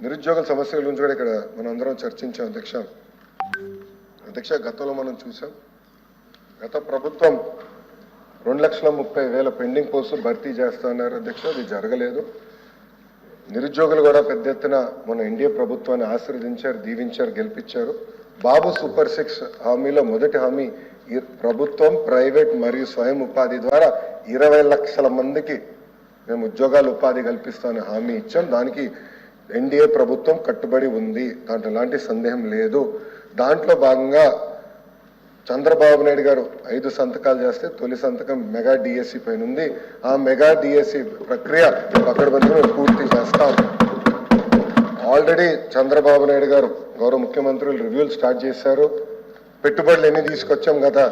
నిరుద్యోగుల సమస్యల గురించి కూడా ఇక్కడ మనం అందరం చర్చించాం అధ్యక్ష గతంలో మనం చూసాం గత ప్రభుత్వం 2,30,000 పెండింగ్ పోస్టులు భర్తీ చేస్తున్నారు అధ్యక్ష. అది జరగలేదు. నిరుద్యోగులు కూడా పెద్ద ఎత్తున మన ఎన్డీఏ ప్రభుత్వాన్ని ఆశీర్వదించారు, దీవించారు, గెలిపించారు. బాబు సూపర్ 6 హామీలో మొదటి హామీ ప్రభుత్వం ప్రైవేట్ మరియు స్వయం ఉపాధి ద్వారా 20 లక్షల మందికి మేము ఉద్యోగాలు ఉపాధి కల్పిస్తామని హామీ ఇచ్చాం. దానికి ఎన్డీఏ ప్రభుత్వం కట్టుబడి ఉంది, దాంట్లో ఎలాంటి సందేహం లేదు. దాంట్లో భాగంగా చంద్రబాబు నాయుడు గారు 5 సంతకాలు చేస్తే తొలి సంతకం మెగా డిఎస్సి పైన ఉంది. ఆ మెగా డిఎస్సి ప్రక్రియ పకడ్బందీగా పూర్తి చేస్తాం. ఆల్రెడీ చంద్రబాబు నాయుడు గారు గౌరవ ముఖ్యమంత్రులు రివ్యూలు స్టార్ట్ చేశారు. పెట్టుబడులు ఎన్ని తీసుకొచ్చాం కదా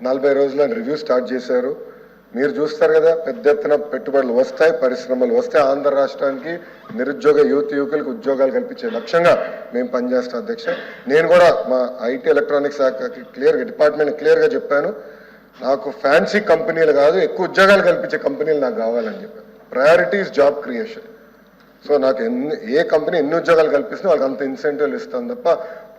40 రోజుల రివ్యూ స్టార్ట్ చేశారు. మీరు చూస్తారు కదా, పెద్ద ఎత్తున పెట్టుబడులు వస్తాయి, పరిశ్రమలు వస్తాయి. ఆంధ్ర రాష్ట్రానికి నిరుద్యోగ యువకులకు ఉద్యోగాలు కల్పించే లక్ష్యంగా మేము పనిచేస్తాం అధ్యక్ష. నేను కూడా మా ఐటీ ఎలక్ట్రానిక్స్ శాఖకి డిపార్ట్మెంట్ క్లియర్గా చెప్పాను, నాకు ఫ్యాన్సీ కంపెనీలు కాదు, ఎక్కువ ఉద్యోగాలు కల్పించే కంపెనీలు నాకు కావాలని చెప్పాను. Priorities job creation. సో నాకు ఏ కంపెనీ ఎన్ని ఉద్యోగాలు కల్పిస్తున్నా వాళ్ళకి అంత ఇన్సెంటివ్లు ఇస్తాను తప్ప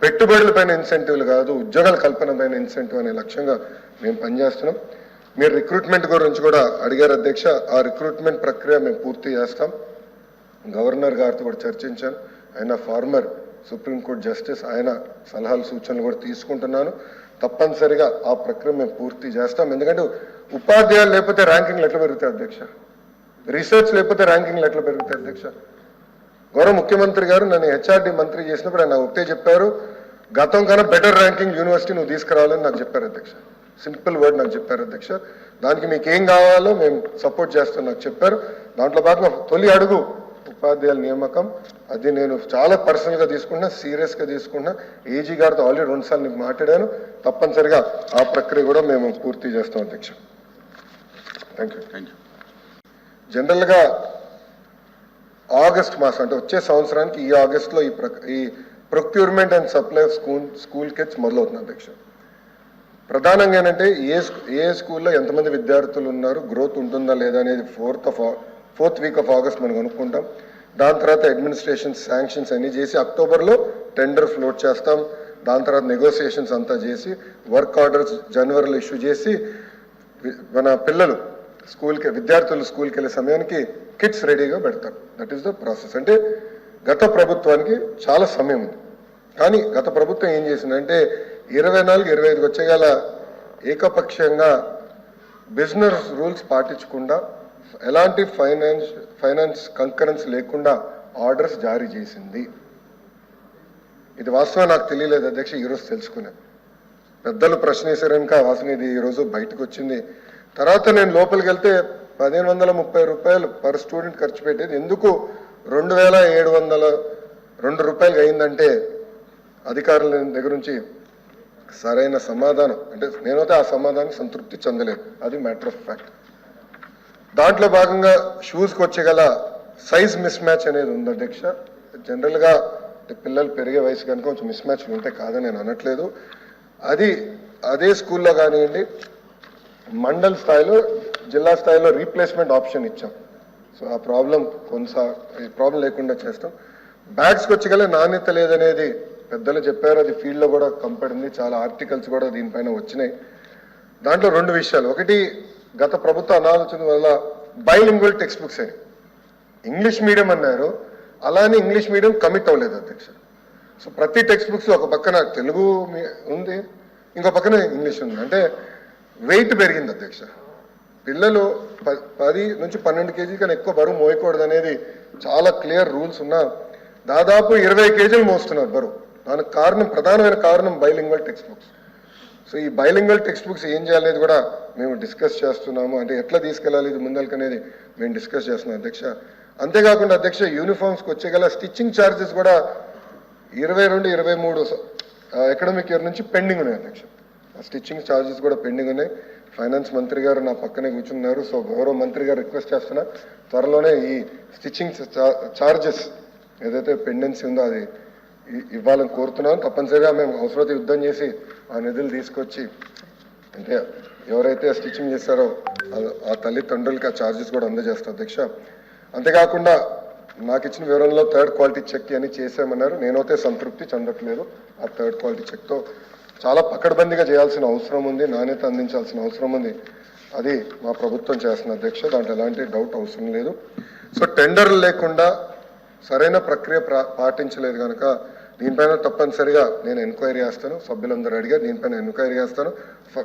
పెట్టుబడుల పైన ఇన్సెంటివ్లు కాదు, ఉద్యోగాల కల్పన పైన ఇన్సెంటివ్ అనే లక్ష్యంగా మేము పనిచేస్తున్నాం. మీరు రిక్రూట్మెంట్ గురించి కూడా అడిగారు అధ్యక్ష. ఆ రిక్రూట్మెంట్ ప్రక్రియ మేము పూర్తి చేస్తాం. గవర్నర్ గారితో కూడా చర్చించాను. ఆయన ఫార్మర్ సుప్రీంకోర్టు జస్టిస్, ఆయన సలహాలు సూచనలు కూడా తీసుకుంటున్నాను. తప్పనిసరిగా ఆ ప్రక్రియ మేము పూర్తి చేస్తాం. ఎందుకంటే ఉపాధ్యాయులు లేకపోతే ర్యాంకింగ్లు ఎట్లా పెరుగుతాయి అధ్యక్ష? రీసెర్చ్ లేకపోతే ర్యాంకింగ్లు ఎట్లా పెరుగుతాయి అధ్యక్ష? గౌరవ ముఖ్యమంత్రి గారు నన్ను హెచ్ఆర్డి మంత్రి చేసినప్పుడు ఆయన ఒకటే చెప్పారు, గతం కన్నా బెటర్ ర్యాంకింగ్ యూనివర్సిటీ నువ్వు తీసుకురావాలని నాకు చెప్పారు అధ్యక్ష. సింపుల్ వర్డ్ నాకు చెప్పారు అధ్యక్ష. దానికి మీకు ఏం కావాలో మేము సపోర్ట్ చేస్తాం నాకు చెప్పారు. దాంట్లో భాగంగా తొలి అడుగు ఉపాధ్యాయుల నియామకం. అది నేను చాలా పర్సనల్గా తీసుకున్నా, సీరియస్గా తీసుకున్నా. ఏజీ గారితో ఆల్రెడీ 2 సార్లు నీకు మాట్లాడాను. తప్పనిసరిగా ఆ ప్రక్రియ కూడా మేము పూర్తి చేస్తాం అధ్యక్ష. Thank you. జనరల్గా ఆగస్ట్ మాసం అంటే వచ్చే సంవత్సరానికి ఈ ఆగస్టులో ఈ procurement and supply of school kits మొదలవుతుంది అధ్యక్ష. ప్రధానంగా ఏంటంటే ఏ స్కూల్లో ఎంతమంది విద్యార్థులు ఉన్నారు, గ్రోత్ ఉంటుందా లేదా అనేది 4th వీక్ ఆఫ్ ఆగస్ట్ మనం అనుకుంటాం. దాని తర్వాత అడ్మినిస్ట్రేషన్ శాంక్షన్స్ అన్ని చేసి అక్టోబర్లో టెండర్ ఫ్లోట్ చేస్తాం. దాని తర్వాత నెగోసియేషన్స్ అంతా చేసి వర్క్ ఆర్డర్స్ జనవరిలో ఇష్యూ చేసి మన విద్యార్థులు స్కూల్కి వెళ్ళే సమయానికి కిట్స్ రెడీగా పెడతారు. That is the process. అంటే గత ప్రభుత్వానికి చాలా సమయం ఉంది. కానీ గత ప్రభుత్వం ఏం చేసిందంటే 24-25 వచ్చేగల ఏకపక్షంగా బిజినెస్ రూల్స్ పాటించకుండా ఎలాంటి ఫైనాన్స్ కంకరెన్స్ లేకుండా ఆర్డర్స్ జారీ చేసింది. ఇది వాస్తవం నాకు తెలియలేదు అధ్యక్ష, ఈరోజు తెలుసుకున్నాను. పెద్దలు ప్రశ్న వేశారు ఇంకా వాస్తవం ఇది ఈరోజు బయటకు వచ్చింది. తర్వాత నేను లోపలికి వెళ్తే 1,530 రూపాయలు పర్ స్టూడెంట్ ఖర్చు పెట్టేది ఎందుకు 2,702 రూపాయలు అయిందంటే అధికారుల దగ్గర నుంచి సరైన సమాధానం అంటే నేనైతే ఆ సమాధానం సంతృప్తి చెందలేదు. అది మ్యాటర్ ఆఫ్ ఫ్యాక్ట్. దాంట్లో భాగంగా షూస్కి వచ్చేగల సైజ్ మిస్ మ్యాచ్ అనేది ఉంది అధ్యక్ష. జనరల్గా పిల్లలు పెరిగే వయసు కనుక కొంచెం మిస్ మ్యాచ్లు ఉంటే కాదని నేను అనట్లేదు. అదే స్కూల్లో కానివ్వండి, మండల్ స్థాయిలో జిల్లా స్థాయిలో రీప్లేస్మెంట్ ఆప్షన్ ఇచ్చాం. సో ఆ ప్రాబ్లం లేకుండా చేస్తాం. బ్యాగ్స్కి వచ్చేగల నాణ్యత లేదనేది పెద్దలు చెప్పారు, అది ఫీల్డ్లో కూడా కంపడింది. చాలా ఆర్టికల్స్ కూడా దీనిపైన వచ్చినాయి. దాంట్లో 2 విషయాలు. ఒకటి, గత ప్రభుత్వ అనాలోచన వల్ల బైలింగ్వల్ టెక్స్ట్ బుక్స్ అని ఇంగ్లీష్ మీడియం అన్నారు, అలానే ఇంగ్లీష్ మీడియం కమిట్ అవ్వలేదు అధ్యక్ష. సో ప్రతి టెక్స్ట్ బుక్స్ ఒక పక్కన తెలుగు ఉంది, ఇంకో పక్కన ఇంగ్లీష్ ఉంది. అంటే వెయిట్ పెరిగింది అధ్యక్ష. పిల్లలు 10 నుంచి 12 కేజీ కన్నా ఎక్కువ బరువు మోయకూడదు అనేది చాలా క్లియర్ రూల్స్ ఉన్నా దాదాపు 20 కేజీలు మోస్తున్నారు బరువు. దానికి ప్రధానమైన కారణం బైలింగ్వల్ టెక్స్ట్ బుక్స్. సో ఈ బైలింగ్వల్ టెక్స్ట్ బుక్స్ ఏం చేయాలనేది కూడా మేము డిస్కస్ చేస్తున్నాము. అంటే ఎట్లా తీసుకెళ్ళాలి ఇది ముందరికి అనేది మేము డిస్కస్ చేస్తున్నాం అధ్యక్ష. అంతేకాకుండా అధ్యక్ష యూనిఫామ్స్కి వచ్చేగల స్టిచ్చింగ్ ఛార్జెస్ కూడా 22-23 అకాడమిక్ ఇయర్ నుంచి పెండింగ్ ఉన్నాయి అధ్యక్ష. స్టిచ్చింగ్ ఛార్జెస్ కూడా పెండింగ్ ఉన్నాయి. ఫైనాన్స్ మంత్రి గారు నా పక్కనే కూర్చున్నారు. సో గౌరవ మంత్రి గారు రిక్వెస్ట్ చేస్తున్నా, త్వరలోనే ఈ స్టిచ్చింగ్ ఛార్జెస్ ఏదైతే పెండెన్సీ ఉందో అది ఇవ్వాలని కోరుతున్నాను. తప్పనిసరిగా మేము అవసరమైతే యుద్ధం చేసి ఆ నిధులు తీసుకొచ్చి అంటే ఎవరైతే స్టిచ్చింగ్ చేస్తారో ఆ తల్లిదండ్రులకి ఆ ఛార్జెస్ కూడా అందజేస్తారు అధ్యక్ష. అంతేకాకుండా నాకు ఇచ్చిన వివరంలో థర్డ్ క్వాలిటీ చెక్ అని చేసామన్నారు. నేనైతే సంతృప్తి చెందట్లేదు. ఆ థర్డ్ క్వాలిటీ చెక్తో చాలా పకడ్బందీగా చేయాల్సిన అవసరం ఉంది, నాణ్యత అందించాల్సిన అవసరం ఉంది. అది మా ప్రభుత్వం చేస్తున్న అధ్యక్ష, దాంట్లో ఎలాంటి డౌట్ అవసరం లేదు. సో టెండర్లు లేకుండా సరైన ప్రక్రియ పాటించలేదు కనుక దీనిపైన తప్పనిసరిగా నేను ఎంక్వైరీ చేస్తాను. సభ్యులందరూ అడిగారు, దీనిపైన ఎంక్వైరీ చేస్తాను,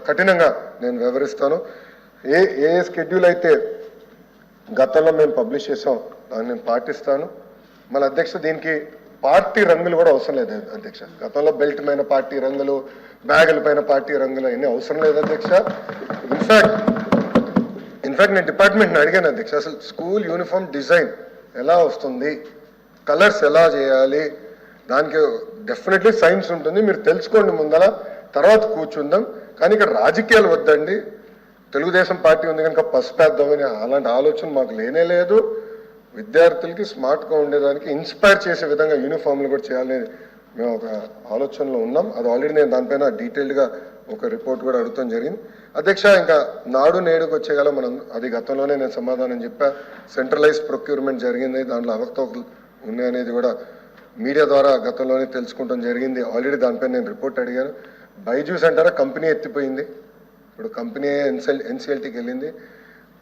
కఠినంగా నేను వివరిస్తాను. ఏ ఏ షెడ్యూల్ అయితే గతంలో మేము పబ్లిష్ చేసాం దాన్ని నేను పాటిస్తాను. మళ్ళీ అధ్యక్ష దీనికి పార్టీ రంగులు కూడా అవసరం లేదు అధ్యక్ష. గతంలో బెల్ట్ పైన పార్టీ రంగులు, బ్యాగుల పైన పార్టీ రంగులు అవన్నీ అవసరం లేదు అధ్యక్ష. ఇన్ఫాక్ట్ నేను డిపార్ట్మెంట్ని అడిగాను అధ్యక్ష, అసలు స్కూల్ యూనిఫామ్ డిజైన్ ఎలా వస్తుంది, కలర్స్ ఎలా చేయాలి, దానికి డెఫినెట్లీ సైన్స్ ఉంటుంది, మీరు తెలుసుకోండి ముందర, తర్వాత కూర్చుందాం. కానీ ఇక్కడ రాజకీయాలు వద్దండి. తెలుగుదేశం పార్టీ ఉంది కనుక పసుపేద్దామని అలాంటి ఆలోచన మాకు లేనే లేదు. విద్యార్థులకి స్మార్ట్గా ఉండేదానికి ఇన్స్పైర్ చేసే విధంగా యూనిఫామ్లు కూడా చేయాలని మేము ఒక ఆలోచనలో ఉన్నాం. అది ఆల్రెడీ నేను దానిపైన డీటెయిల్డ్గా ఒక రిపోర్ట్ కూడా అడుగుతాం జరిగింది అధ్యక్ష. ఇంకా నాడు నేడుకు వచ్చేగల మనం అది గతంలోనే నేను సమాధానం చెప్పా. సెంట్రలైజ్ ప్రొక్యూర్మెంట్ జరిగింది, దాంట్లో అవకతవకలు ఉన్నాయనేది కూడా మీడియా ద్వారా గతంలోనే తెలుసుకుంటాం జరిగింది. ఆల్రెడీ దానిపైన నేను రిపోర్ట్ అడిగాను. బైజూస్ అంటారా కంపెనీ ఎత్తిపోయింది, ఇప్పుడు కంపెనీ ఎన్సిఎల్టీకి వెళ్ళింది.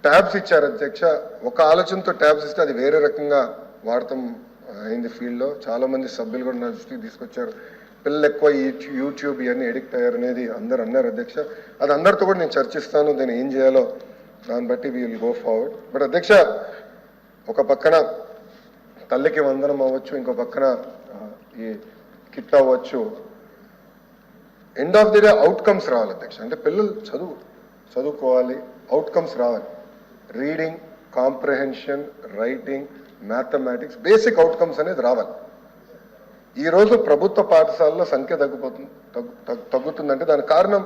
ట్యాబ్స్ ఇచ్చారు అధ్యక్ష. ఒక ఆలోచనతో ట్యాబ్స్ ఇస్తే అది వేరే రకంగా వాడటం అయింది ఫీల్డ్లో. చాలామంది సభ్యులు కూడా నా దృష్టికి తీసుకొచ్చారు. పిల్లలు ఎక్కువ యూట్యూబ్ ఇవన్నీ ఎడిక్ట్ అయ్యారు అనేది అందరు అన్నారు అధ్యక్ష. అది అందరితో కూడా నేను చర్చిస్తాను, దాన్ని ఏం చేయాలో దాన్ని బట్టి we will go forward. But అధ్యక్ష ఒక పక్కన తల్లికి వందనం అవ్వచ్చు, ఇంకో పక్కన ఈ కిట్ అవ్వచ్చు. End of the day outcomes రావాలి అధ్యక్ష. అంటే పిల్లలు చదువుకోవాలి, అవుట్కమ్స్ రావాలి. Reading, comprehension, writing, mathematics, basic outcomes అనేది రావాలి. ఈరోజు ప్రభుత్వ పాఠశాలలో సంఖ్య తగ్గుతుందంటే దానికి కారణం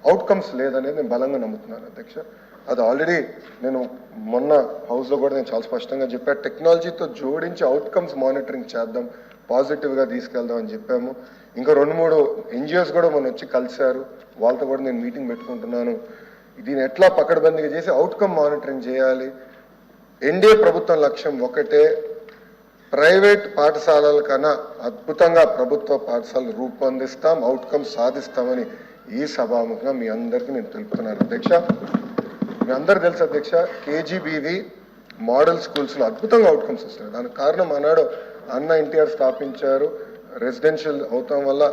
అవుట్కమ్స్ లేదనేది నేను బలంగా నమ్ముతున్నాను అధ్యక్ష. అది ఆల్రెడీ నేను మొన్న హౌస్లో కూడా నేను చాలా స్పష్టంగా చెప్పాను. టెక్నాలజీతో జోడించి అవుట్కమ్స్ మానిటరింగ్ చేద్దాం, పాజిటివ్గా తీసుకెళ్దాం అని చెప్పాము. ఇంకా 2-3 ఎన్జిఓస్ కూడా మొన్న వచ్చి కలిశారు, వాళ్ళతో కూడా నేను మీటింగ్ పెట్టుకుంటున్నాను. దీన్ని ఎట్లా పకడ్బందీగా చేసి అవుట్కమ్ మానిటరింగ్ చేయాలి. ఎన్డీఏ ప్రభుత్వం లక్ష్యం ఒకటే, ప్రైవేట్ పాఠశాలల కన్నా అద్భుతంగా ప్రభుత్వ పాఠశాలలు రూపొందిస్తాం, అవుట్కమ్స్ సాధిస్తామని ఈ సభాముఖంగా మీ అందరికీ నేను తెలుపుతున్నాను అధ్యక్ష. మీ అందరు తెలుసు అధ్యక్ష, కేజీబీవి మోడల్ స్కూల్స్లో అద్భుతంగా అవుట్కమ్స్ వస్తున్నాయి. దానికి కారణం ఆనాడు అన్న ఎన్టీఆర్ స్థాపించారు. రెసిడెన్షియల్ అవటం వల్ల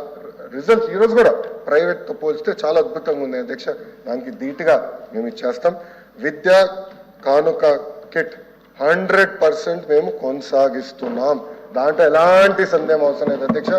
రిజల్ట్స్ ఈరోజు కూడా ప్రైవేట్తో పోల్చితే చాలా అద్భుతంగా ఉంది అధ్యక్ష. దానికి ధీటుగా మేము ఇచ్చేస్తాం. విద్యా కానుక కిట్ 100% మేము కొనసాగిస్తున్నాం, దాంట్లో ఎలాంటి సందేహం అవసరం లేదు అధ్యక్ష.